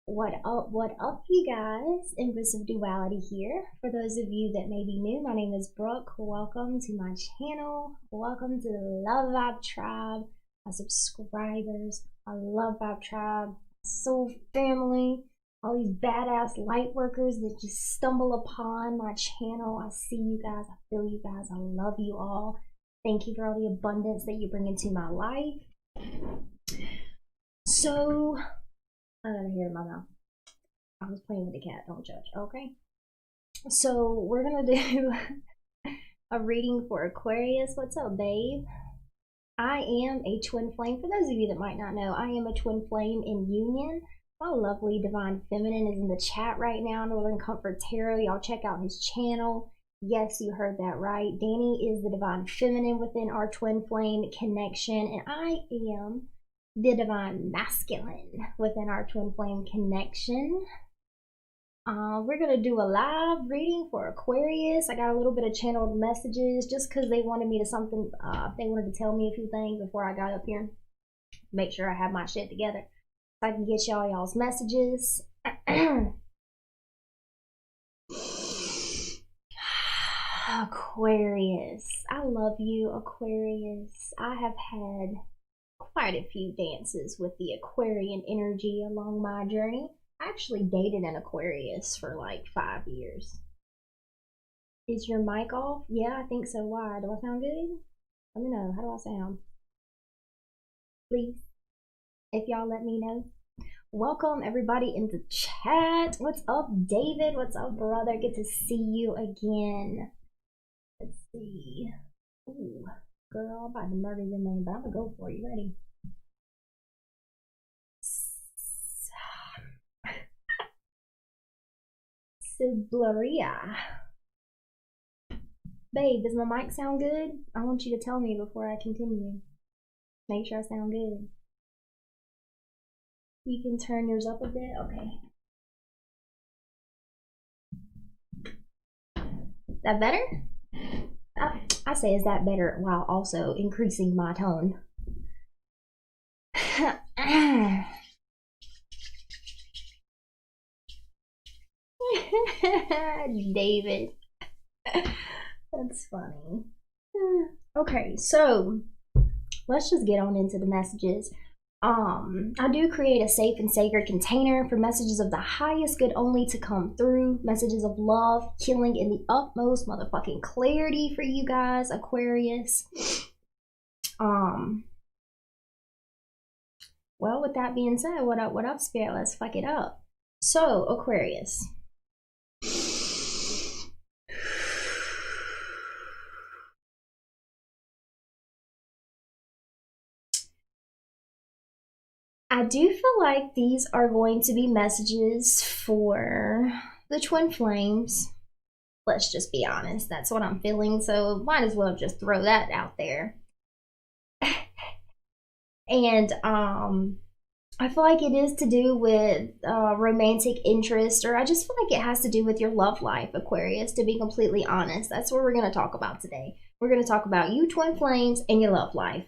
What up, you guys? Empress of Duality here. For those of you that may be new, my name is Brooke. Welcome to my channel. Welcome to the Love Vibe Tribe, my subscribers, my Love Vibe Tribe, soul family, all these badass light workers that just stumble upon my channel. I see you guys, I feel you guys, I love you all. Thank you for all the abundance that you bring into my life. So, I got a hair in my mouth. I was playing with the cat, don't judge, okay? So we're gonna do a reading for Aquarius. What's up, babe? I am a twin flame. For those of you that might not know, I am a twin flame in union. My lovely divine feminine is in the chat right now, Northern Comfort Tarot. Y'all check out his channel. Yes, you heard that right. Danny is the divine feminine within our twin flame connection, and I am the divine masculine within our twin flame connection. We're gonna do a live reading for Aquarius. I got a little bit of channeled messages just because they wanted me to they wanted to tell me a few things before I got up here. Make sure I have my shit together so I can get y'all's messages. Aquarius, I love you, Aquarius. I have had quite a few dances with the Aquarian energy along my journey. I actually dated an Aquarius for like 5 years. Is your mic off? Yeah, I think so. Why? Do I sound good? Let me know. How do I sound? Please, if y'all let me know. Welcome everybody in the chat. What's up, David? What's up, brother? Good to see you again. Let's see. Ooh, girl, I'm about to murder your name, but I'm gonna go for you. Ready? Sibleria. Babe, does my mic sound good? I want you to tell me before I continue. Make sure I sound good. You can turn yours up a bit? Okay. That better? I say, is that better while also increasing my tone? David. That's funny. Okay, so let's just get on into the messages. I do create a safe and sacred container for messages of the highest good only to come through. Messages of love, healing in the utmost motherfucking clarity for you guys, Aquarius. Well, with that being said, what up, Spirit? Let's fuck it up. So, Aquarius. I do feel like these are going to be messages for the twin flames. Let's just be honest. That's what I'm feeling. So might as well just throw that out there. And I feel like it is to do with romantic interest, or I just feel like it has to do with your love life, Aquarius, to be completely honest. That's what we're going to talk about today. We're going to talk about you twin flames and your love life.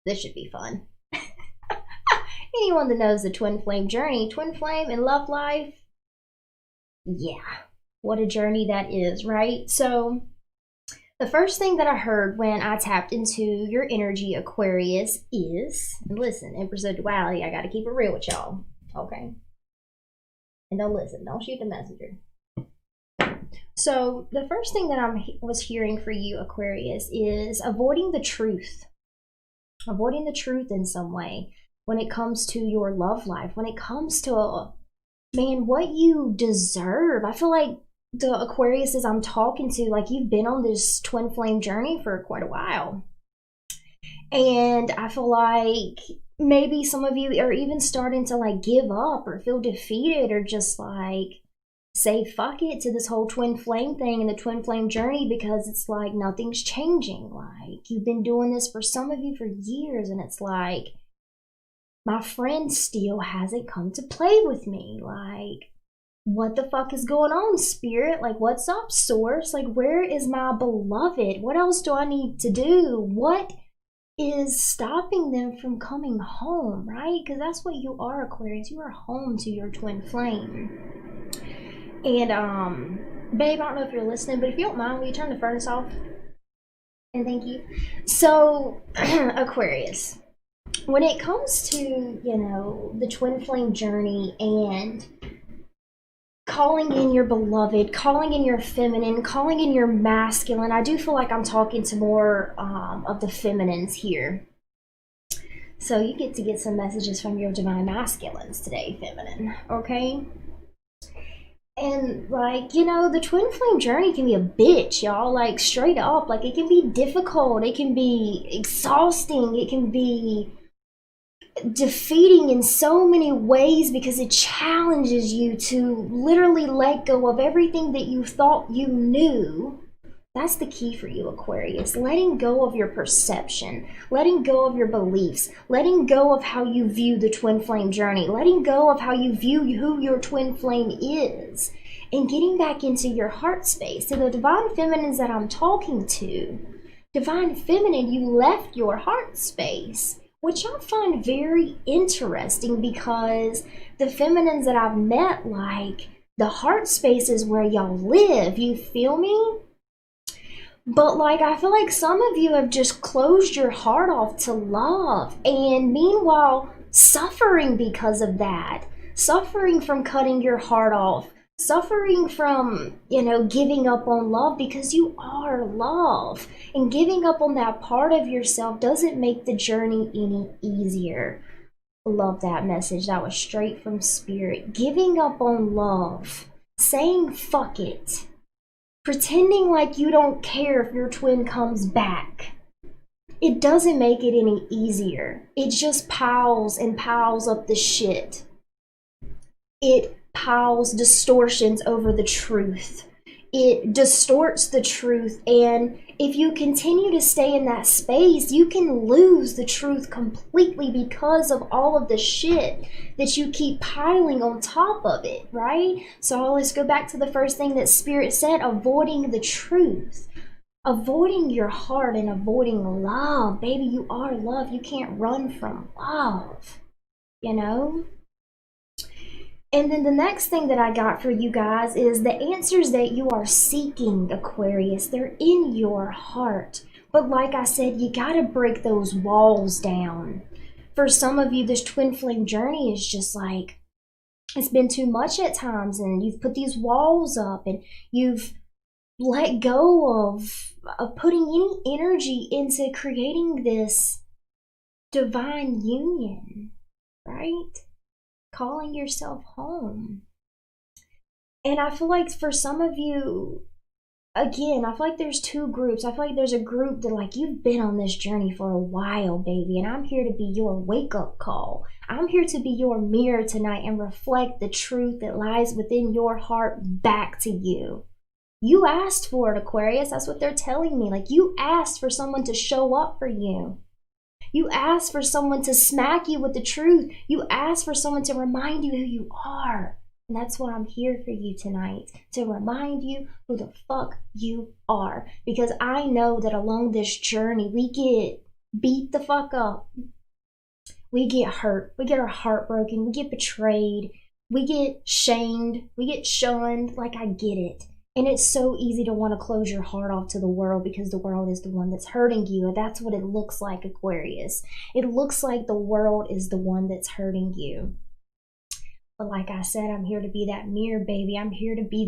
This should be fun. Anyone that knows the twin flame journey, twin flame and love life, yeah, what a journey that is, right? So the first thing that I heard when I tapped into your energy, Aquarius, is, and listen, Empress of Duality, I gotta keep it real with y'all, okay? And don't listen, don't shoot the messenger. So the first thing that I was hearing for you, Aquarius, is avoiding the truth. Avoiding the truth in some way. When it comes to your love life, when it comes to, man, what you deserve. I feel like the Aquariuses I'm talking to, like, you've been on this twin flame journey for quite a while. And I feel like maybe some of you are even starting to like give up or feel defeated or just like say fuck it to this whole twin flame thing and the twin flame journey, because it's like nothing's changing. Like, you've been doing this for some of you for years, and it's like, my friend still hasn't come to play with me. Like, what the fuck is going on, Spirit? Like, what's up, Source? Like, where is my beloved? What else do I need to do? What is stopping them from coming home, right? Because that's what you are, Aquarius. You are home to your twin flame. And babe, I don't know if you're listening, but if you don't mind, will you turn the furnace off? And thank you. So Aquarius, when it comes to, you know, the twin flame journey and calling in your beloved, calling in your feminine, calling in your masculine, I do feel like I'm talking to more of the feminines here. So you get to get some messages from your divine masculines today, feminine, okay? And like, you know, the twin flame journey can be a bitch, y'all, like straight up. Like, it can be difficult, it can be exhausting, it can be defeating in so many ways because it challenges you to literally let go of everything that you thought you knew. That's the key for you, Aquarius. Letting go of your perception, letting go of your beliefs, letting go of how you view the twin flame journey, letting go of how you view who your twin flame is, and getting back into your heart space. So the divine feminines that I'm talking to, divine feminine, you left your heart space, which I find very interesting because the feminines that I've met, like, the heart space is where y'all live, you feel me? But like, I feel like some of you have just closed your heart off to love, and meanwhile suffering because of that, suffering from cutting your heart off, suffering from, you know, giving up on love because you are love, and giving up on that part of yourself doesn't make the journey any easier. Love that message. That was straight from spirit. Giving up on love, saying fuck it, pretending like you don't care if your twin comes back, it doesn't make it any easier. It just piles and piles up the shit. It piles distortions over the truth. It distorts the truth, and if you continue to stay in that space, you can lose the truth completely because of all of the shit that you keep piling on top of it, right? So let's go back to the first thing that Spirit said, avoiding the truth. Avoiding your heart and avoiding love. Baby, you are love. You can't run from love, you know? And then the next thing that I got for you guys is the answers that you are seeking, Aquarius. They're in your heart. But like I said, you gotta break those walls down. For some of you, this twin flame journey is just like, it's been too much at times, and you've put these walls up, and you've let go of putting any energy into creating this divine union, right? Calling yourself home. And I feel like for some of you, again, I feel like there's two groups. I feel like there's a group that, like, you've been on this journey for a while, baby, and I'm here to be your wake-up call. I'm here to be your mirror tonight and reflect the truth that lies within your heart back to you. You asked for it, Aquarius. That's what they're telling me. Like, you asked for someone to show up for you. You asked for someone to smack you with the truth. You asked for someone to remind you who you are. And that's why I'm here for you tonight, to remind you who the fuck you are. Because I know that along this journey, we get beat the fuck up. We get hurt. We get our heart broken. We get betrayed. We get shamed. We get shunned. Like, I get it. And it's so easy to want to close your heart off to the world because the world is the one that's hurting you. And that's what it looks like, Aquarius. It looks like the world is the one that's hurting you. But like I said, I'm here to be that mirror, baby. I'm here to be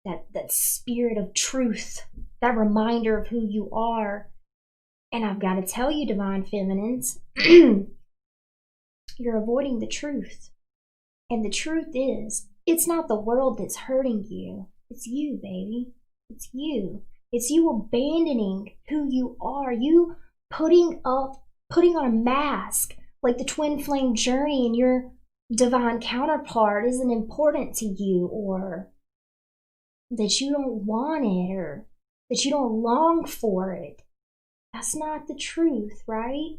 that spirit of truth, that reminder of who you are. And I've got to tell you, divine feminines, you're avoiding the truth. And the truth is, it's not the world that's hurting you. It's you, baby. It's you. It's you abandoning who you are. You putting on a mask like the twin flame journey and your divine counterpart isn't important to you, or that you don't want it, or that you don't long for it. That's not the truth, right?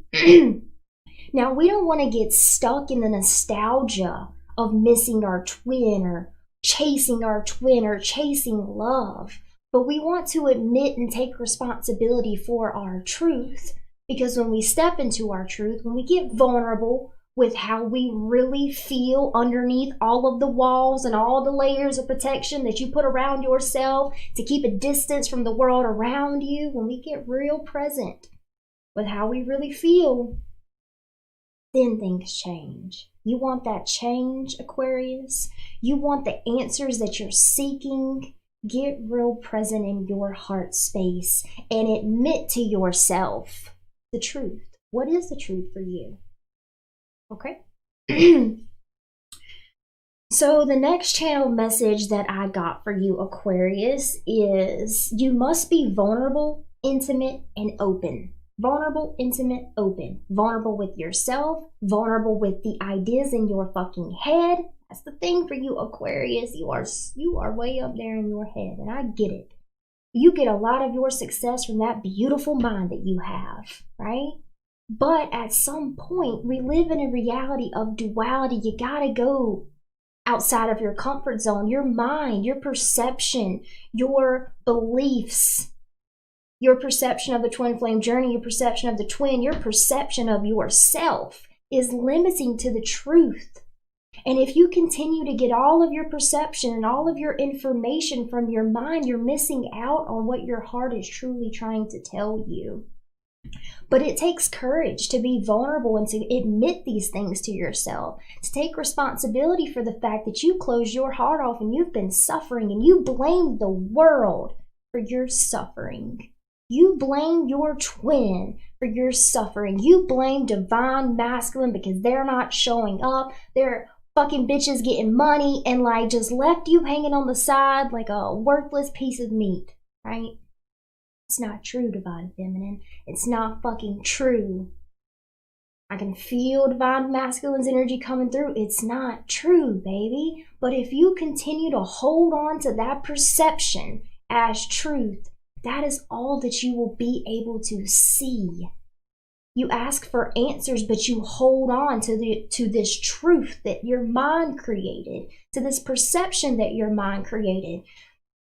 Now, we don't want to get stuck in the nostalgia of missing our twin, or chasing our twin, or chasing love. But we want to admit and take responsibility for our truth. Because when we step into our truth, when we get vulnerable with how we really feel underneath all of the walls and all the layers of protection that you put around yourself to keep a distance from the world around you, when we get real present with how we really feel, then things change. You want that change, Aquarius? You want the answers that you're seeking? Get real present in your heart space and admit to yourself the truth. What is the truth for you? Okay. So the next channel message that I got for you, Aquarius, is you must be vulnerable, intimate, and open. Vulnerable, intimate, open. Vulnerable with yourself, vulnerable with the ideas in your fucking head. That's the thing for you, Aquarius. You are way up there in your head, and I get it. You get a lot of your success from that beautiful mind that you have, right? But at some point, we live in a reality of duality. You gotta go outside of your comfort zone, your mind, your perception, your beliefs, your perception of the twin flame journey, your perception of the twin, your perception of yourself is limiting to the truth. And if you continue to get all of your perception and all of your information from your mind, you're missing out on what your heart is truly trying to tell you. But it takes courage to be vulnerable and to admit these things to yourself, to take responsibility for the fact that you closed your heart off and you've been suffering and you blamed the world for your suffering. You blame your twin for your suffering. You blame divine masculine because they're not showing up. They're fucking bitches getting money and like just left you hanging on the side like a worthless piece of meat, right? It's not true, divine feminine. It's not fucking true. I can feel divine masculine's energy coming through. It's not true, baby. But if you continue to hold on to that perception as truth, that is all that you will be able to see. You ask for answers, but you hold on to this truth that your mind created, to this perception that your mind created.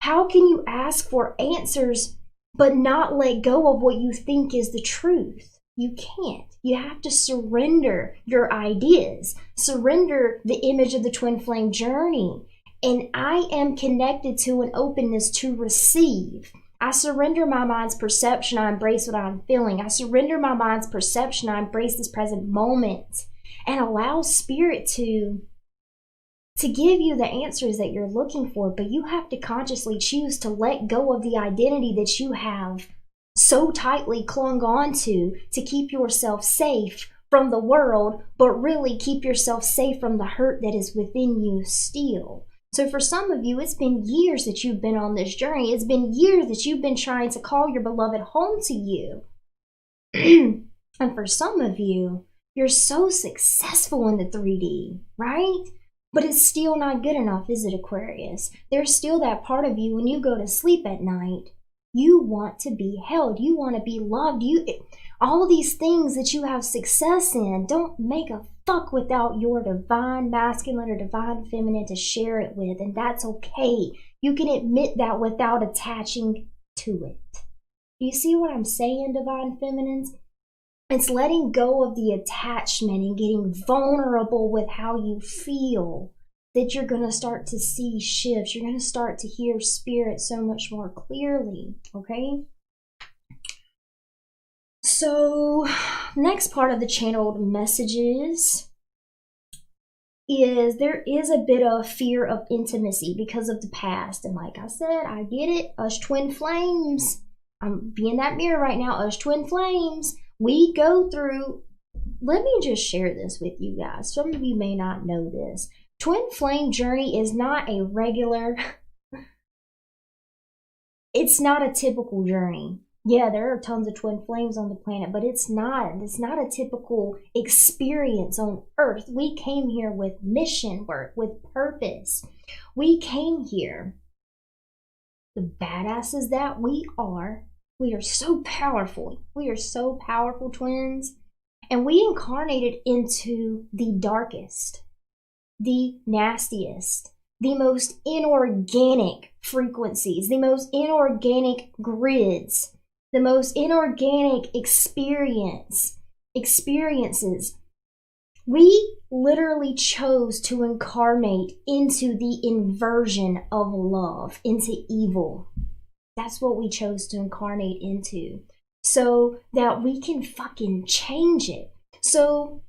How can you ask for answers but not let go of what you think is the truth? You can't. You have to surrender your ideas, surrender the image of the twin flame journey. And I am connected to an openness to receive. I surrender my mind's perception. I embrace what I'm feeling. I surrender my mind's perception. I embrace this present moment and allow spirit to give you the answers that you're looking for. But you have to consciously choose to let go of the identity that you have so tightly clung on to keep yourself safe from the world, but really keep yourself safe from the hurt that is within you still. So for some of you, it's been years that you've been on this journey. It's been years that you've been trying to call your beloved home to you. And for some of you, you're so successful in the 3D, right? But it's still not good enough, is it, Aquarius? There's still that part of you when you go to sleep at night. You want to be held. You want to be loved. All of these things that you have success in don't make a fuck without your divine masculine or divine feminine to share it with, and that's okay. You can admit that without attaching to it. Do you see what I'm saying, divine feminines? It's letting go of the attachment and getting vulnerable with how you feel that you're going to start to see shifts. You're going to start to hear spirit so much more clearly, okay? So, next part of the channeled messages is there is a bit of fear of intimacy because of the past. And like I said, I get it. Us twin flames. I'm being that mirror right now. Us twin flames. We go through, let me just share this with you guys. Some of you may not know this. Twin flame journey is not a regular, it's not a typical journey. Yeah, there are tons of twin flames on the planet, but it's not a typical experience on Earth. We came here with mission work, with purpose. We came here, the badasses that we are so powerful. We are so powerful, twins. And we incarnated into the darkest, the nastiest, the most inorganic frequencies, the most inorganic grids the most inorganic experiences. We literally chose to incarnate into the inversion of love, into evil. That's what we chose to incarnate into, so that we can fucking change it. So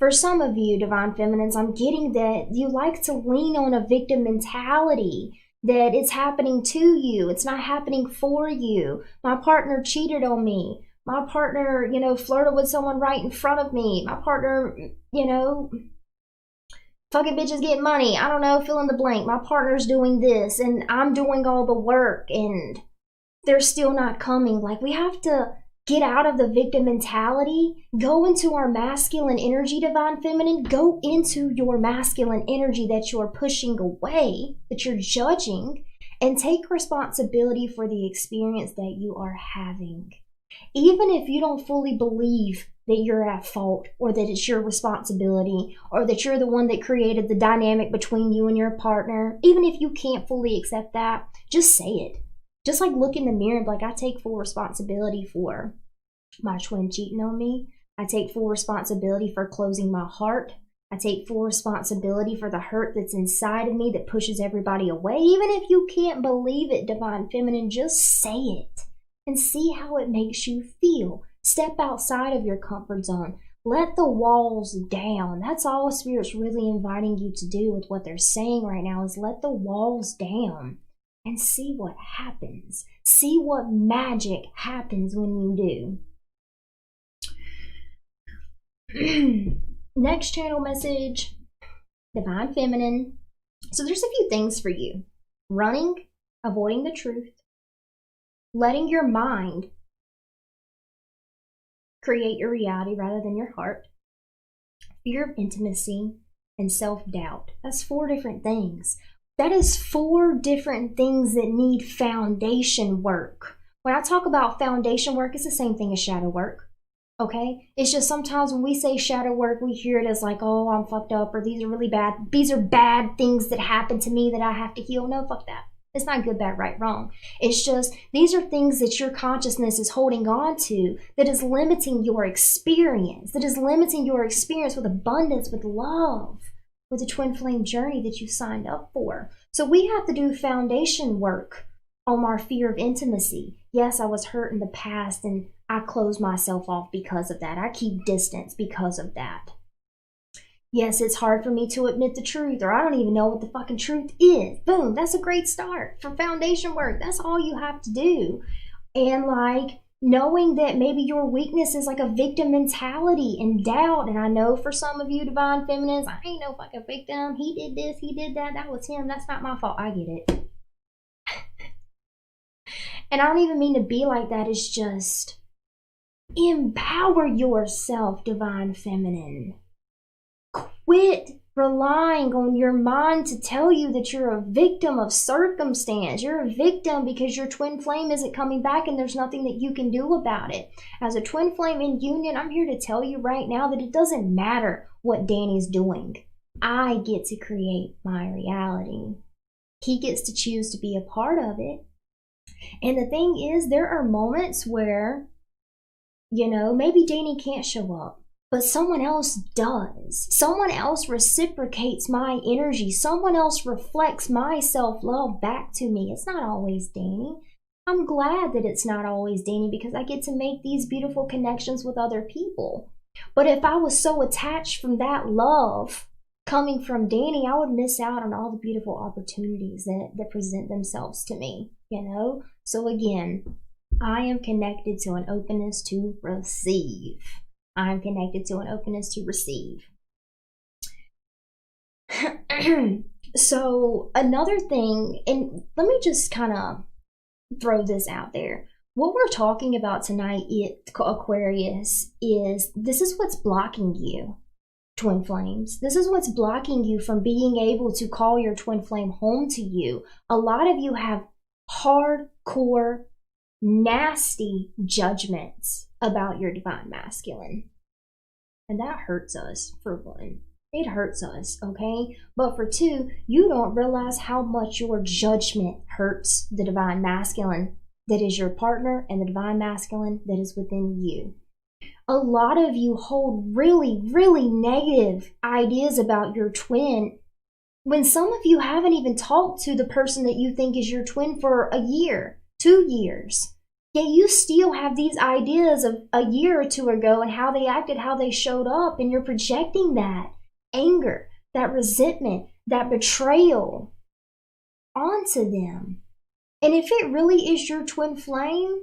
for some of you, Divine Feminines, I'm getting that you like to lean on a victim mentality, that it's happening to you, it's not happening for you. My partner cheated on me. My partner, flirted with someone right in front of me. My partner, fucking bitches get money. I don't know, fill in the blank. My partner's doing this and I'm doing all the work and they're still not coming. Like, we have to get out of the victim mentality, go into our masculine energy, Divine Feminine. Go into your masculine energy that you're pushing away, that you're judging, and take responsibility for the experience that you are having. Even if you don't fully believe that you're at fault, or that it's your responsibility, or that you're the one that created the dynamic between you and your partner, even if you can't fully accept that, just say it. Just like look in the mirror and be like, I take full responsibility for my twin cheating on me. I take full responsibility for closing my heart. I take full responsibility for the hurt that's inside of me that pushes everybody away. Even if you can't believe it, Divine Feminine, just say it and see how it makes you feel. Step outside of your comfort zone. Let the walls down. That's all Spirit's really inviting you to do with what they're saying right now, is let the walls down and see what happens. See what magic happens when you do. Next channel message, Divine Feminine. So there's a few things for you. Running, avoiding the truth, letting your mind create your reality rather than your heart, fear of intimacy, and self-doubt. That's 4 different things. That is 4 different things that need foundation work. When I talk about foundation work, it's the same thing as shadow work. Okay? It's just sometimes when we say shadow work, we hear it as like, oh, I'm fucked up, or these are really bad. These are bad things that happen to me that I have to heal. No, fuck that. It's not good, bad, right, wrong. It's just, these are things that your consciousness is holding on to that is limiting your experience, with abundance, with love, with the twin flame journey that you signed up for. So we have to do foundation work on our fear of intimacy. Yes, I was hurt in the past and I close myself off because of that. I keep distance because of that. Yes, it's hard for me to admit the truth, or I don't even know what the fucking truth is. Boom, that's a great start for foundation work. That's all you have to do. And like knowing that maybe your weakness is like a victim mentality and doubt. And I know for some of you Divine Feminines, I ain't no fucking victim. He did this, he did that, that was him. That's not my fault. I get it. And I don't even mean to be like that. It's just empower yourself, Divine Feminine. Quit relying on your mind to tell you that you're a victim of circumstance. You're a victim because your twin flame isn't coming back and there's nothing that you can do about it. As a twin flame in union, I'm here to tell you right now that it doesn't matter what Danny's doing. I get to create my reality. He gets to choose to be a part of it. And the thing is, there are moments where, maybe Danny can't show up, but someone else does. Someone else reciprocates my energy. Someone else reflects my self-love back to me. It's not always Danny. I'm glad that it's not always Danny because I get to make these beautiful connections with other people. But if I was so attached from that love coming from Danny, I would miss out on all the beautiful opportunities that present themselves to me, So again, I am connected to an openness to receive. I'm connected to an openness to receive. So another thing, and let me just kind of throw this out there. What we're talking about tonight, Aquarius, is this is what's blocking you, twin flames. This is what's blocking you from being able to call your twin flame home to you. A lot of you have hardcore, nasty judgments about your divine masculine. And that hurts us, for one. It hurts us, okay? But for 2, you don't realize how much your judgment hurts the divine masculine. that is your partner and the divine masculine that is within you. A lot of you hold really, really negative ideas about your twin when some of you haven't even talked to the person that you think is your twin for a year, 2 years. Yet you still have these ideas of a year or two ago and how they acted, how they showed up, and you're projecting that anger, that resentment, that betrayal onto them. And if it really is your twin flame,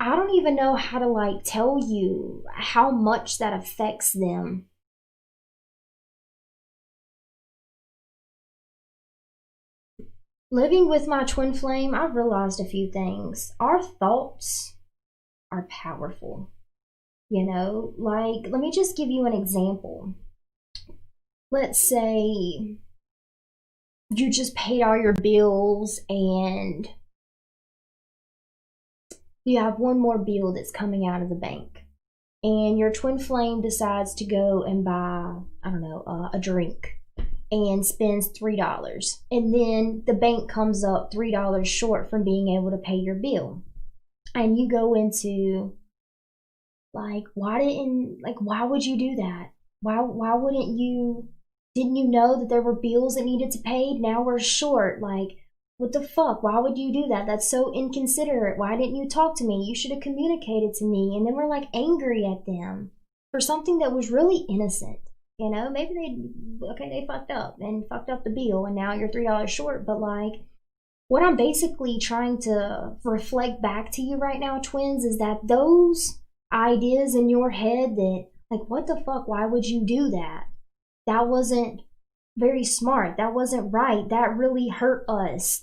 I don't even know how to tell you how much that affects them. Living with my twin flame, I've realized a few things. Our thoughts are powerful. You know, let me just give you an example. Let's say you just paid all your bills and you have one more bill that's coming out of the bank. And your twin flame decides to go and buy, I don't know, a drink and spends $3. And then the bank comes up $3 short from being able to pay your bill. And you go into, why would you do that? Why wouldn't you, didn't you know that there were bills that needed to be paid? Now we're short. What the fuck? Why would you do that? That's so inconsiderate. Why didn't you talk to me? You should have communicated to me. And then we're angry at them for something that was really innocent. You know, maybe they fucked up and fucked up the bill and now you're $3 short. But what I'm basically trying to reflect back to you right now, twins, is that those ideas in your head that what the fuck, why would you do that? That wasn't very smart. That wasn't right. That really hurt us.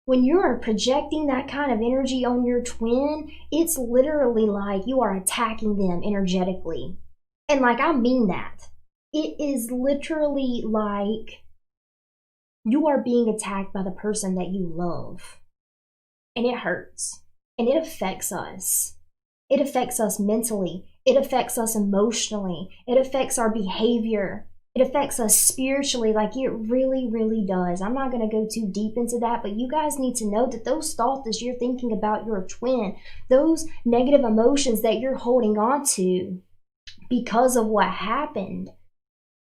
When you are projecting that kind of energy on your twin, it's literally you are attacking them energetically. And I mean that. It is literally you are being attacked by the person that you love. And it hurts. And it affects us. It affects us mentally. It affects us emotionally. It affects our behavior. It affects us spiritually. It really, really does. I'm not going to go too deep into that, but you guys need to know that those thoughts that you're thinking about your twin, those negative emotions that you're holding on to because of what happened,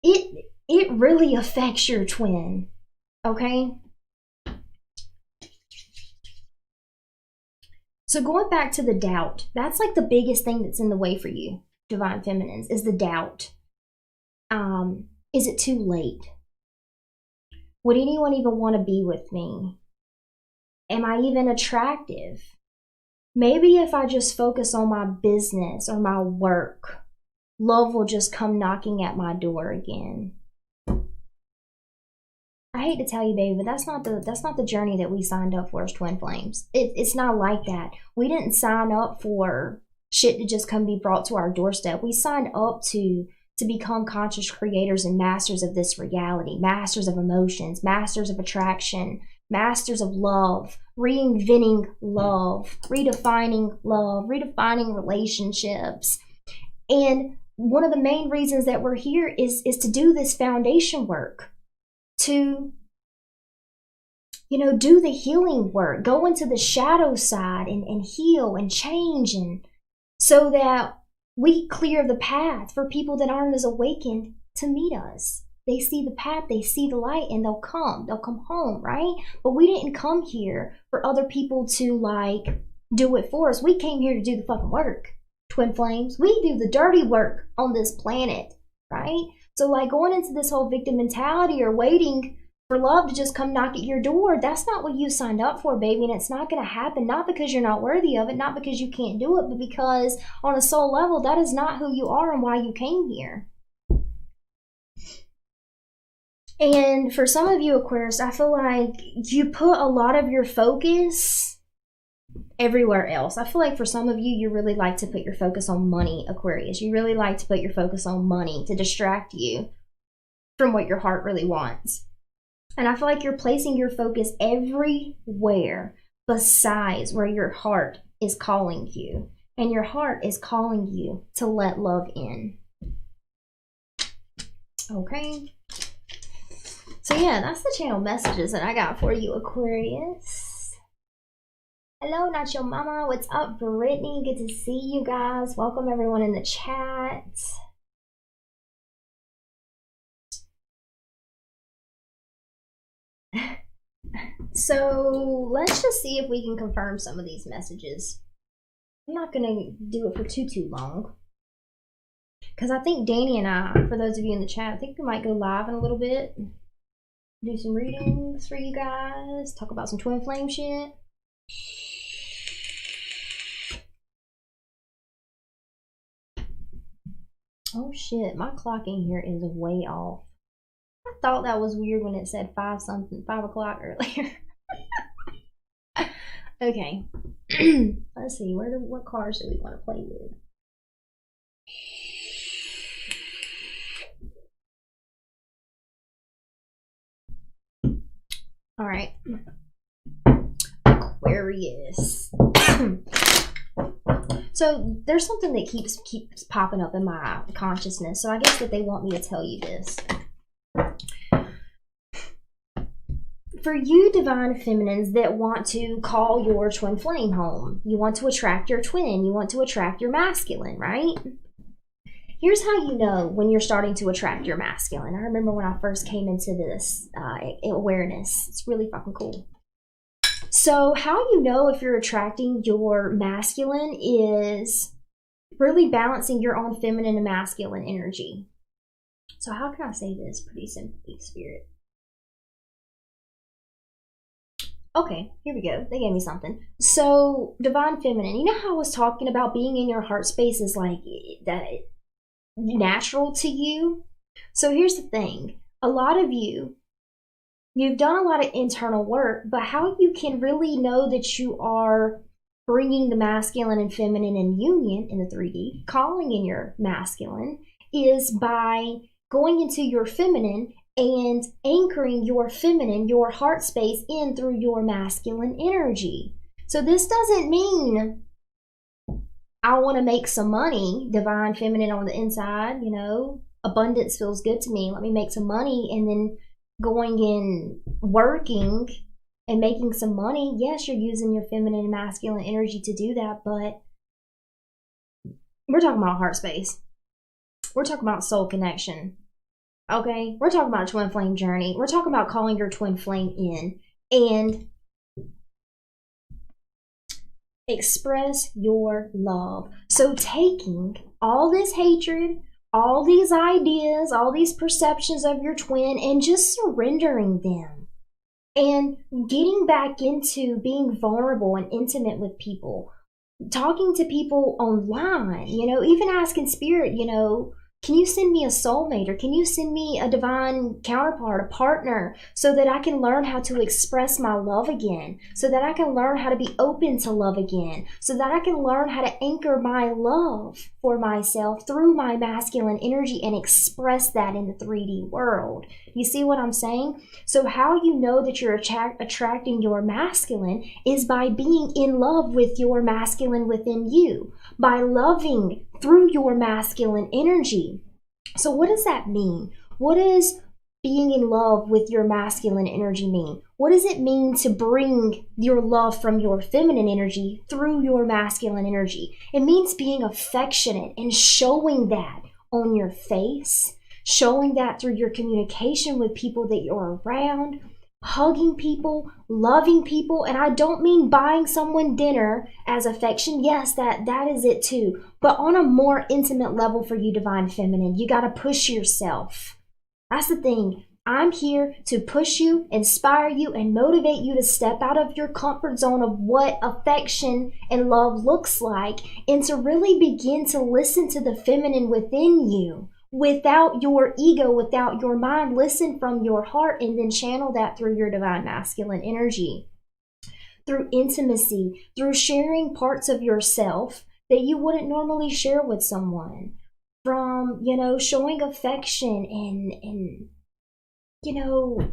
it really affects your twin. Okay? So going back to the doubt, that's the biggest thing that's in the way for you, Divine Feminines, is the doubt. Is it too late? Would anyone even want to be with me? Am I even attractive? Maybe if I just focus on my business or my work, love will just come knocking at my door again. I hate to tell you, baby, but that's not the journey that we signed up for as twin flames. It's not like that. We didn't sign up for shit to just come be brought to our doorstep. We signed up to become conscious creators and masters of this reality, masters of emotions, masters of attraction, masters of love, reinventing love, redefining relationships. And one of the main reasons that we're here is to do this foundation work, to do the healing work, go into the shadow side and heal and change, and so that we clear the path for people that aren't as awakened to meet us. They see the path, they see the light, and they'll come home, right? But we didn't come here for other people to do it for us. We came here to do the fucking work, twin flames. We do the dirty work on this planet, right? So going into this whole victim mentality or waiting for love to just come knock at your door, that's not what you signed up for, baby, and it's not going to happen, not because you're not worthy of it, not because you can't do it, but because on a soul level, that is not who you are and why you came here. And for some of you, Aquarius, I feel like you put a lot of your focus everywhere else. I feel like for some of you, you really like to put your focus on money, Aquarius. You really like to put your focus on money to distract you from what your heart really wants. And I feel like you're placing your focus everywhere besides where your heart is calling you. And your heart is calling you to let love in. Okay? So yeah, that's the channel messages that I got for you, Aquarius. Hello, not your mama. What's up, Brittany? Good to see you guys. Welcome everyone in the chat. So let's just see if we can confirm some of these messages. I'm not gonna do it for too long, because I think Danny and I, for those of you in the chat, I think we might go live in a little bit, do some readings for you guys, talk about some twin flame shit. Oh shit, my clock in here is way off. I thought that was weird when it said 5 o'clock earlier. Okay. Let's see, what cards do we want to play with? All right. Aquarius. So there's something that keeps popping up in my consciousness. So I guess that they want me to tell you this. For you divine feminines that want to call your twin flame home, you want to attract your twin, you want to attract your masculine, right? Here's how you know when you're starting to attract your masculine. I remember when I first came into this awareness. It's really fucking cool. So how you know if you're attracting your masculine is really balancing your own feminine and masculine energy. So how can I say this pretty simply, Spirit? Okay, here we go. They gave me something. So divine feminine, you know how I was talking about being in your heart space is like that natural to you? So here's the thing. A lot of you've done a lot of internal work, but how you can really know that you are bringing the masculine and feminine in union in the 3D, calling in your masculine, is by going into your feminine and anchoring your feminine, your heart space in through your masculine energy. So this doesn't mean I want to make some money, divine feminine on the inside, you know, abundance feels good to me. Let me make some money, and then going in working and making some money. Yes, you're using your feminine and masculine energy to do that, but we're talking about heart space. We're talking about soul connection. Okay, we're talking about a twin flame journey. We're talking about calling your twin flame in and express your love. So taking all this hatred, all these ideas, all these perceptions of your twin, and just surrendering them and getting back into being vulnerable and intimate with people, talking to people online, you know, even asking Spirit, you know, can you send me a soulmate, or can you send me a divine counterpart, a partner, so that I can learn how to express my love again, so that I can learn how to be open to love again, so that I can learn how to anchor my love for myself through my masculine energy and express that in the 3D world. You see what I'm saying? So how you know that you're attracting your masculine is by being in love with your masculine within you, by loving through your masculine energy. So what does that mean? What does being in love with your masculine energy mean? What does it mean to bring your love from your feminine energy through your masculine energy? It means being affectionate and showing that on your face, showing that through your communication with people that you're around, hugging people, loving people. And I don't mean buying someone dinner as affection. Yes, that is it too. But on a more intimate level for you, divine feminine, you got to push yourself. That's the thing. I'm here to push you, inspire you, and motivate you to step out of your comfort zone of what affection and love looks like, and to really begin to listen to the feminine within you. Without your ego, without your mind, listen from your heart, and then channel that through your divine masculine energy. Through intimacy, through sharing parts of yourself that you wouldn't normally share with someone. From, you know, showing affection and you know,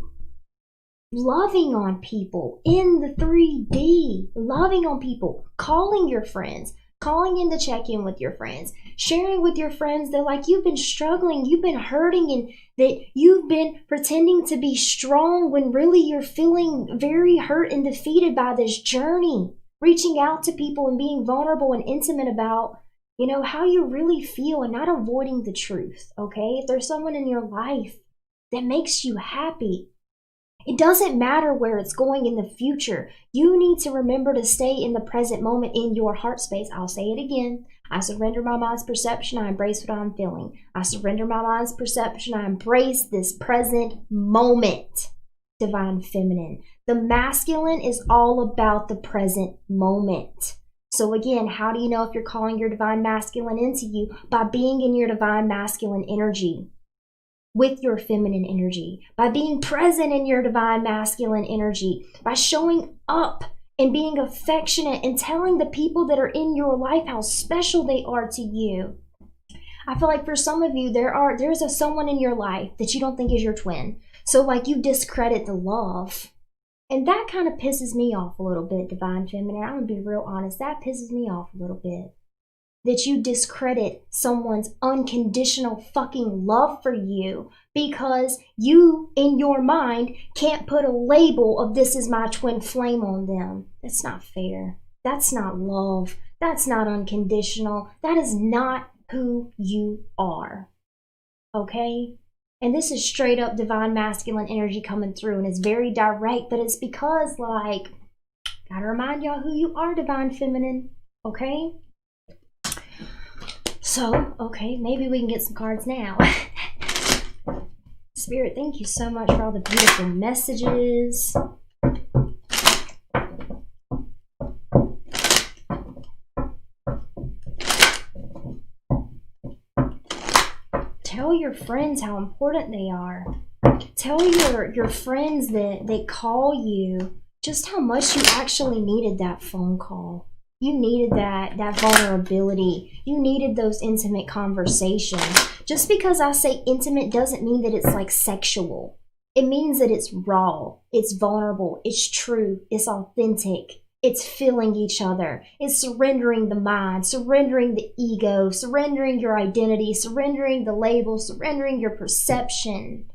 loving on people in the 3D, loving on people, calling your friends, calling in to check in with your friends, sharing with your friends that like you've been struggling, you've been hurting, and that you've been pretending to be strong when really you're feeling very hurt and defeated by this journey. reaching out to people and being vulnerable and intimate about, you know, how you really feel and not avoiding the truth, okay? If there's someone in your life that makes you happy, it doesn't matter where it's going in the future. You need to remember to stay in the present moment in your heart space. I'll say it again. I surrender my mind's perception. I embrace what I'm feeling. I surrender my mind's perception. I embrace this present moment. Divine Feminine. The masculine is all about the present moment. So again, how do you know if you're calling your divine masculine into you? By being in your divine masculine energy with your feminine energy, by being present in your divine masculine energy, by showing up and being affectionate and telling the people that are in your life how special they are to you. I feel like for some of you, there's someone in your life that you don't think is your twin. So like you discredit the love. And that kind of pisses me off a little bit, Divine Feminine. I'm going to be real honest. That pisses me off a little bit. That you discredit someone's unconditional fucking love for you because you, in your mind, can't put a label of this is my twin flame on them. That's not fair. That's not love. That's not unconditional. That is not who you are. Okay? And this is straight up divine masculine energy coming through, and it's very direct, but it's because, like, gotta remind y'all who you are, Divine Feminine. Okay? So, okay, maybe we can get some cards now. Spirit, thank you so much for all the beautiful messages. Tell your friends how important they are. Tell your friends that call you just how much you actually needed that phone call. You needed that vulnerability. You needed those intimate conversations. Just because I say intimate doesn't mean that it's like sexual. It means that it's raw, it's vulnerable, it's true, it's authentic. It's feeling each other. It's surrendering the mind, surrendering the ego, surrendering your identity, surrendering the label, surrendering your perception,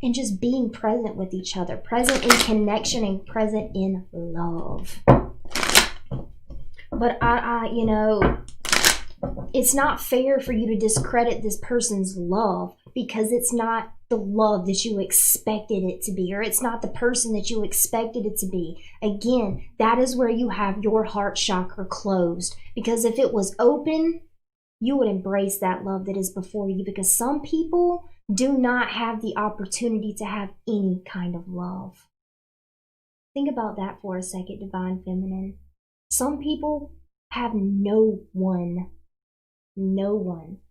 and just being present with each other, present in connection and present in love. But you know, it's not fair for you to discredit this person's love because it's not the love that you expected it to be, or it's not the person that you expected it to be. Again, that is where you have your heart chakra closed, because if it was open, you would embrace that love that is before you, because some people do not have the opportunity to have any kind of love. Think about that for a second, Divine Feminine. Some people have no one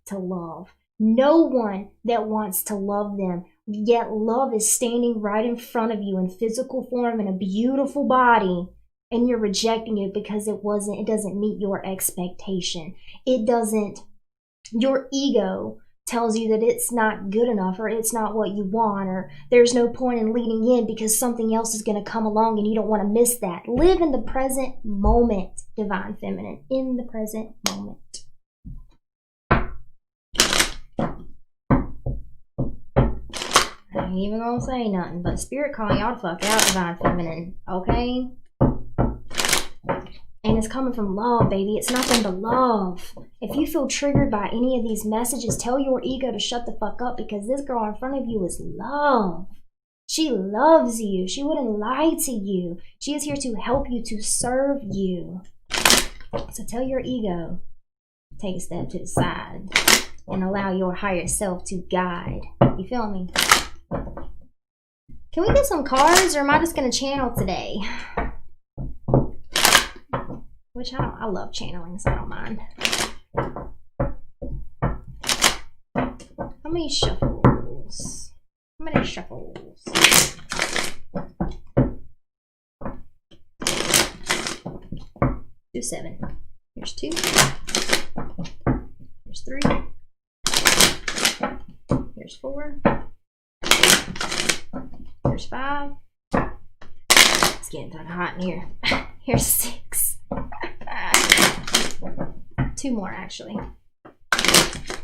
to love. No one that wants to love them, yet love is standing right in front of you in physical form in a beautiful body, and you're rejecting it because it doesn't meet your expectation. Your ego tells you that it's not good enough, or it's not what you want, or there's no point in leaning in because something else is going to come along and you don't want to miss that. Live in the present moment, Divine Feminine, in the present moment. I ain't even gonna say nothing, but Spirit calling y'all to fuck out, Divine Feminine, okay? And it's coming from love, baby. It's nothing but love. If you feel triggered by any of these messages, tell your ego to shut the fuck up, because this girl in front of you is love. She loves you. She wouldn't lie to you. She is here to help you, to serve you. So tell your ego, take a step to the side and allow your higher self to guide. You feel me? Can we get some cards, or am I just going to channel today? Which I love channeling, so I don't mind. How many shuffles? How many shuffles? Do 7. Here's 2. Here's 3. Here's 4. Here's 5. It's getting kind of hot in here. Here's 6. 2 more, actually.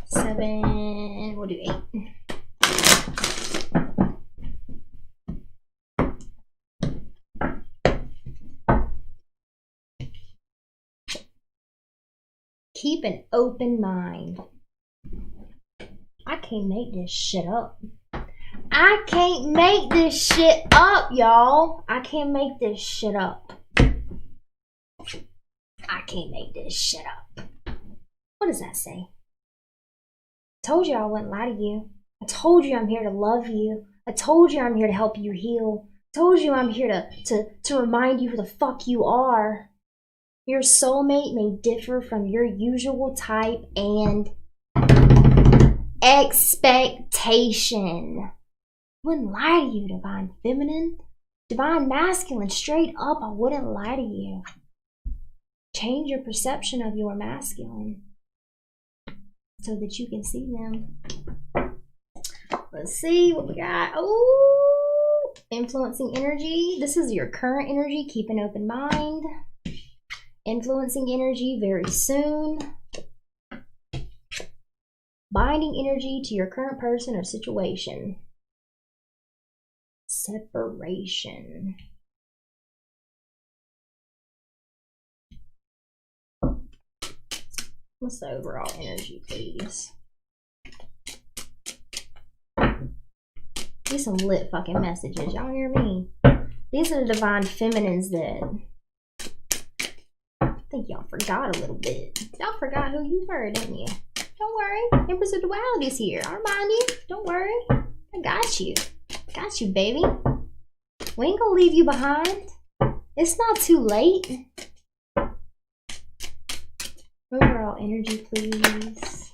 7. We'll do 8. Keep an open mind. I can't make this shit up. I can't make this shit up, y'all. I can't make this shit up. I can't make this shit up. What does that say? I told you I wouldn't lie to you. I told you I'm here to love you. I told you I'm here to help you heal. I told you I'm here to remind you who the fuck you are. Your soulmate may differ from your usual type and expectation. I wouldn't lie to you, divine feminine. Divine masculine, straight up, I wouldn't lie to you. Change your perception of your masculine so that you can see them. Let's see what we got. Oh, influencing energy. This is your current energy. Keep an open mind. Influencing energy very soon. Binding energy to your current person or situation. Separation. What's the overall energy, please? These some lit fucking messages. Y'all hear me? These are the divine feminines that I think y'all forgot a little bit. Y'all forgot who you were, didn't you? Don't worry. Empress of Duality's here. I'll remind you. Don't worry. I got you. Got you, baby. We ain't gonna leave you behind. It's not too late. Overall energy, please.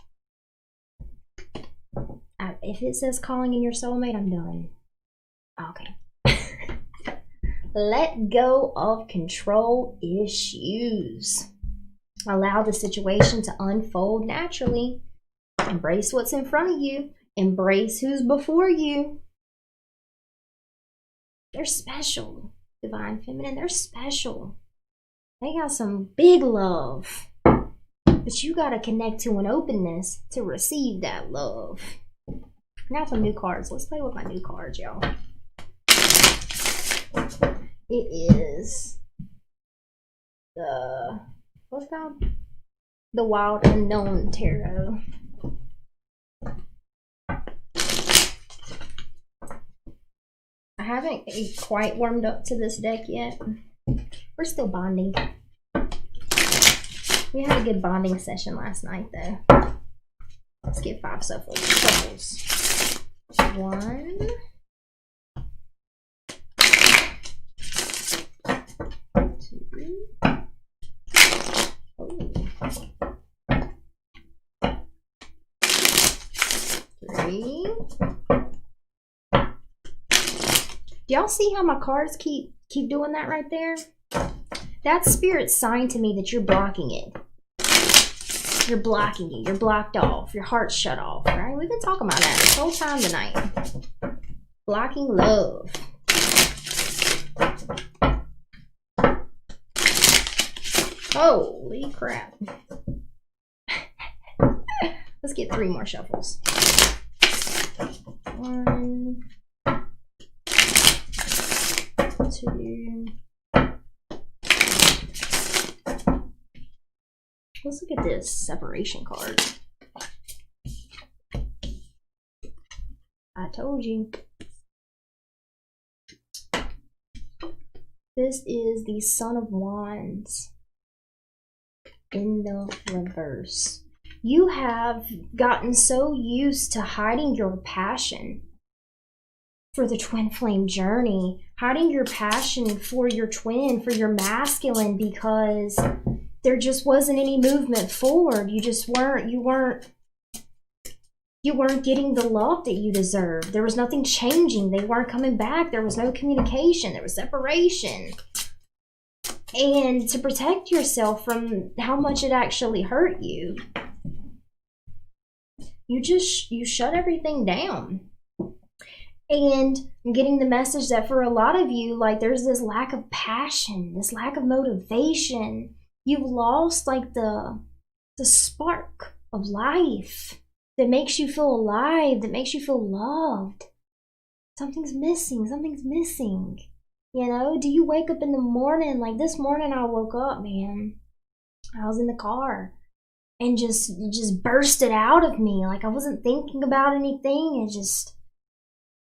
If it says calling in your soulmate, I'm done. Okay. Let go of control issues. Allow the situation to unfold naturally. Embrace what's in front of you. Embrace who's before you. They're special, divine feminine. They're special. They got some big love. But you gotta connect to an openness to receive that love. I got some new cards. Let's play with my new cards, y'all. It is the, what's it called? The Wild Unknown Tarot. I haven't quite warmed up to this deck yet. We're still bonding. We had a good bonding session last night, though. Let's get 5 shuffles. 1, 2, oh, 3. Do y'all see how my cards keep doing that right there? That's Spirit's sign to me that you're blocking it. You're blocking it. You're blocked off. Your heart's shut off, right? We've been talking about that this whole time tonight. Blocking love. Holy crap. Let's get 3 more shuffles. 1, 2. Let's look at this separation card. I told you. This is the Son of Wands in the reverse. You have gotten so used to hiding your passion for the twin flame journey, hiding your passion for your twin, for your masculine, because there just wasn't any movement forward. You weren't getting the love that you deserved. There was nothing changing. They weren't coming back. There was no communication. There was separation. And to protect yourself from how much it actually hurt you, you shut everything down. And I'm getting the message that for a lot of you, like, there's this lack of passion, this lack of motivation. You've lost like the spark of life that makes you feel alive, that makes you feel loved. Something's missing. Something's missing. You know, do you wake up in the morning? Like this morning I woke up, man. I was in the car and just bursted out of me. Like I wasn't thinking about anything. It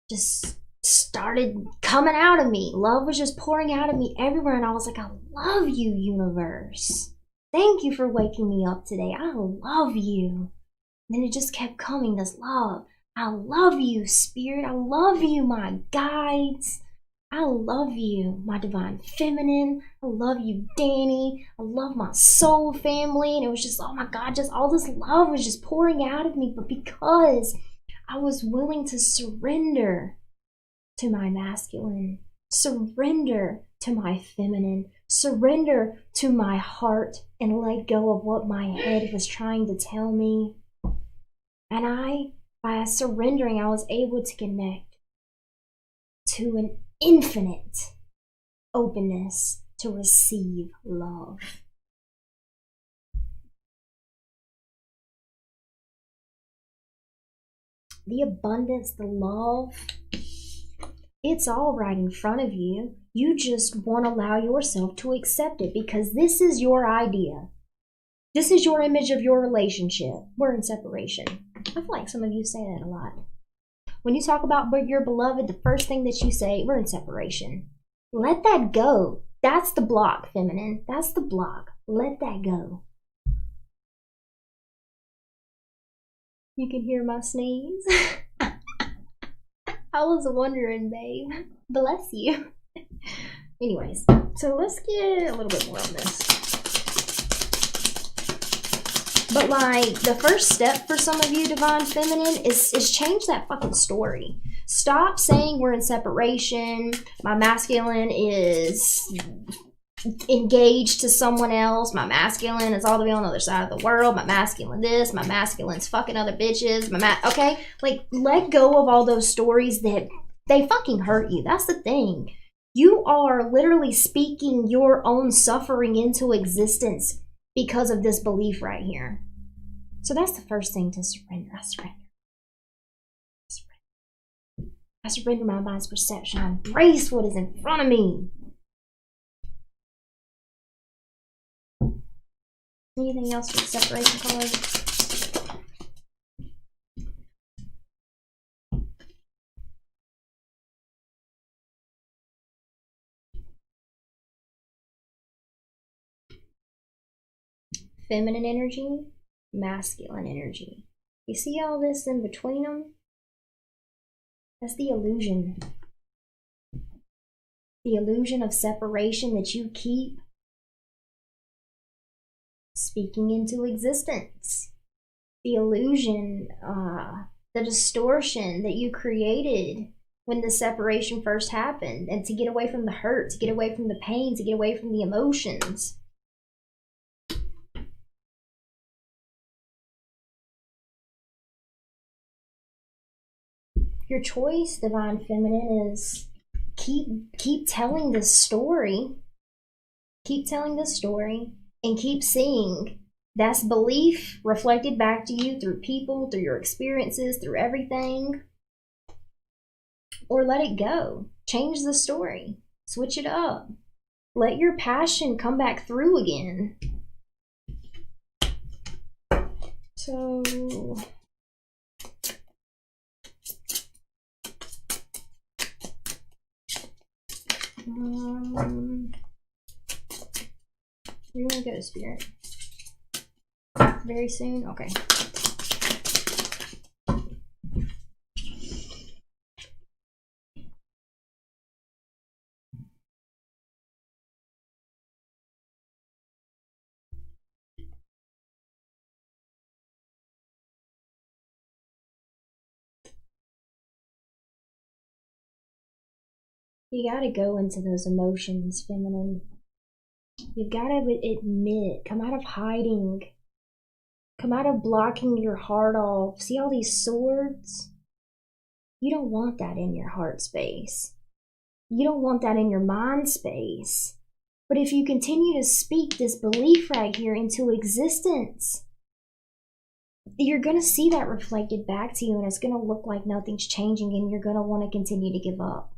just started coming out of me. Love was just pouring out of me everywhere, and I was like, I love you, universe. Thank you for waking me up today. I love you. And then it just kept coming, this love. I love you, spirit. I love you, my guides. I love you, my divine feminine. I love you, Danny. I love my soul family. And it was just, oh my God, just all this love was just pouring out of me. But because I was willing to surrender to my masculine, surrender to my feminine, surrender to my heart, and let go of what my head was trying to tell me. And by surrendering, I was able to connect to an infinite openness to receive love. The abundance, the love, it's all right in front of you. You just won't allow yourself to accept it because this is your idea. This is your image of your relationship. We're in separation. I feel like some of you say that a lot. When you talk about your beloved, the first thing that you say, we're in separation. Let that go. That's the block, feminine. That's the block. Let that go. You can hear my sneeze. I was wondering, babe. Bless you. Anyways, so let's get a little bit more on this. But like the first step for some of you, divine feminine, is change that fucking story. Stop saying we're in separation. My masculine is engaged to someone else. My masculine is all the way on the other side of the world. My masculine this. My masculine's fucking other bitches. Okay? Like, let go of all those stories that they fucking hurt you. That's the thing. You are literally speaking your own suffering into existence because of this belief right here. So that's the first thing to surrender. I surrender my mind's perception. I embrace what is in front of me. Anything else with separation cards? Feminine energy, masculine energy. You see all this in between them? That's the illusion. The illusion of separation that you keep speaking into existence. The illusion, the distortion that you created when the separation first happened, and to get away from the hurt, to get away from the pain, to get away from the emotions. Your choice, divine feminine, is keep telling this story. Keep telling this story and keep seeing that's belief reflected back to you through people, through your experiences, through everything. Or let it go. Change the story. Switch it up. Let your passion come back through again. So you're gonna go to spirit very soon. Okay. You gotta go into those emotions, feminine. You've gotta admit, come out of hiding. Come out of blocking your heart off. See all these swords? You don't want that in your heart space. You don't want that in your mind space. But if you continue to speak this belief right here into existence, you're gonna see that reflected back to you, and it's gonna look like nothing's changing, and you're gonna want to continue to give up.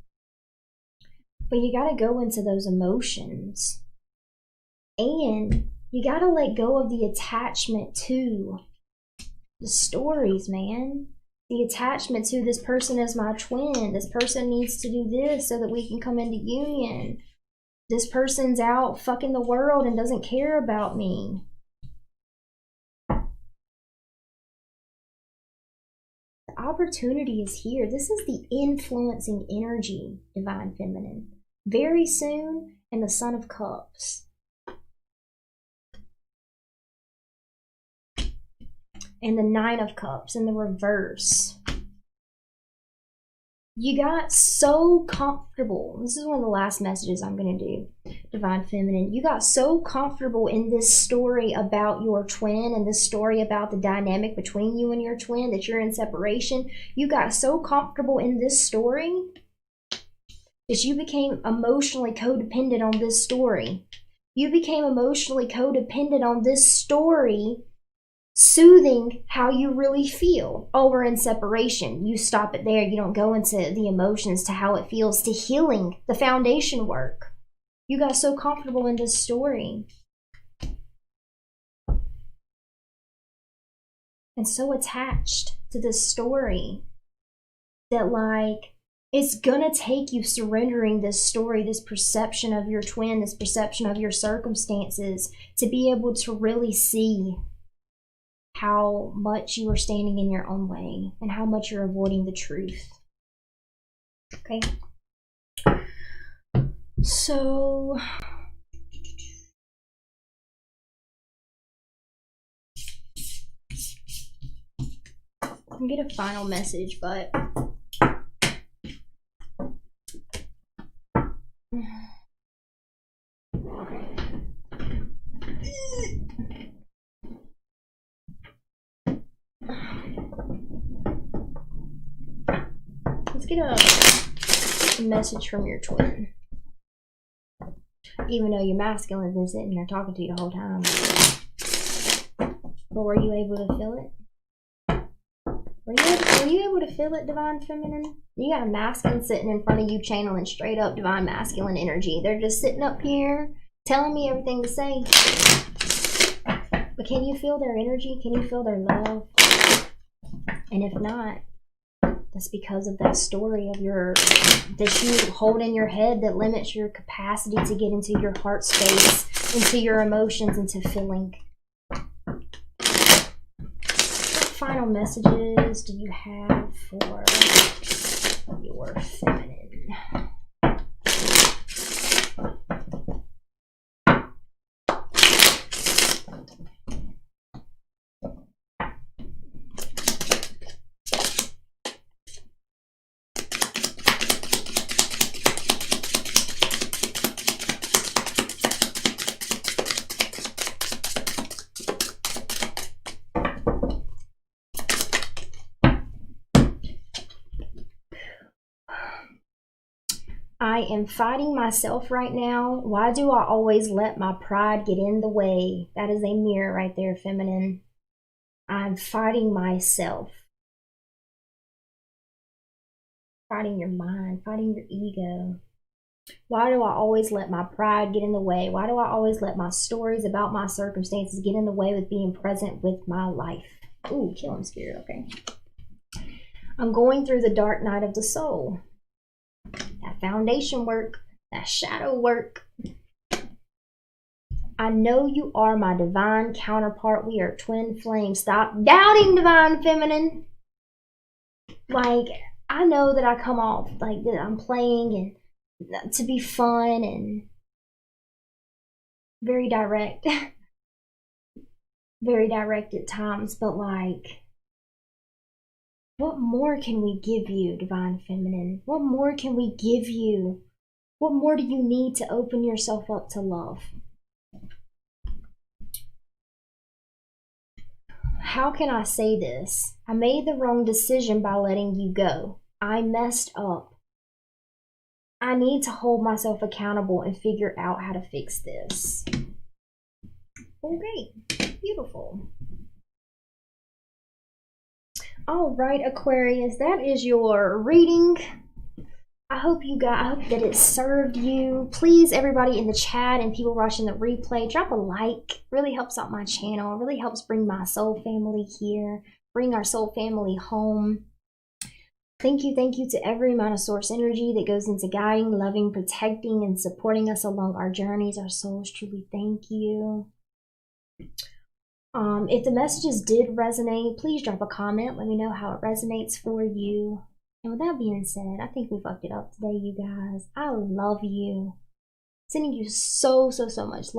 But you got to go into those emotions and You gotta let go of the attachment to the stories, man. The attachment to this person is my twin. This person needs to do this so that we can come into union. This person's out fucking the world and doesn't care about me. The opportunity is here. This is the influencing energy, Divine Feminine. Very soon, and the Son of Cups. And the Nine of Cups in the reverse. You got so comfortable. This is one of the last messages I'm going to do, Divine Feminine. You got so comfortable in this story about your twin and this story about the dynamic between you and your twin, that you're in separation. You got so comfortable in this story that you became emotionally codependent on this story. You became emotionally codependent on this story, soothing how you really feel. Oh, we're in separation. You stop it there. You don't go into the emotions, to how it feels, to healing, the foundation work. You got so comfortable in this story. And so attached to this story that, like, it's gonna take you surrendering this story, this perception of your twin, this perception of your circumstances, to be able to really see how much you are standing in your own way and how much you're avoiding the truth. Okay? So I can get a final message, but okay. Let's get a message from your twin. Even though your masculine's been sitting here talking to you the whole time. But were you able to feel it? Were you able to feel it, Divine Feminine? You got a masculine sitting in front of you channeling straight up Divine Masculine energy. They're just sitting up here telling me everything to say. But can you feel their energy? Can you feel their love? And if not, that's because of that story of that you hold in your head that limits your capacity to get into your heart space, into your emotions, into feeling. What final messages do you have for your feminine? I am fighting myself right now. Why do I always let my pride get in the way? That is a mirror right there, Feminine. I'm fighting myself. Fighting your mind, fighting your ego. Why do I always let my pride get in the way? Why do I always let my stories about my circumstances get in the way with being present with my life? Ooh, killing spirit, okay. I'm going through the dark night of the soul. That foundation work, that shadow work. I know you are my divine counterpart. We are twin flames. Stop doubting, Divine Feminine. Like, I know that I come off like that I'm playing and to be fun and very direct. Very direct at times, but like, what more can we give you, Divine Feminine? What more can we give you? What more do you need to open yourself up to love? How can I say this? I made the wrong decision by letting you go. I messed up. I need to hold myself accountable and figure out how to fix this. Okay, beautiful. All right, Aquarius, that is your reading. I hope that it served you. Please, everybody in the chat and people watching the replay, drop a like. Really helps out my channel. Really helps bring my soul family here, bring our soul family home. Thank you to every amount of source energy that goes into guiding, loving, protecting, and supporting us along our journeys. Our souls truly thank you. If the messages did resonate, please drop a comment. Let me know how it resonates for you. And with that being said, I think we fucked it up today, you guys. I love you. Sending you so much love.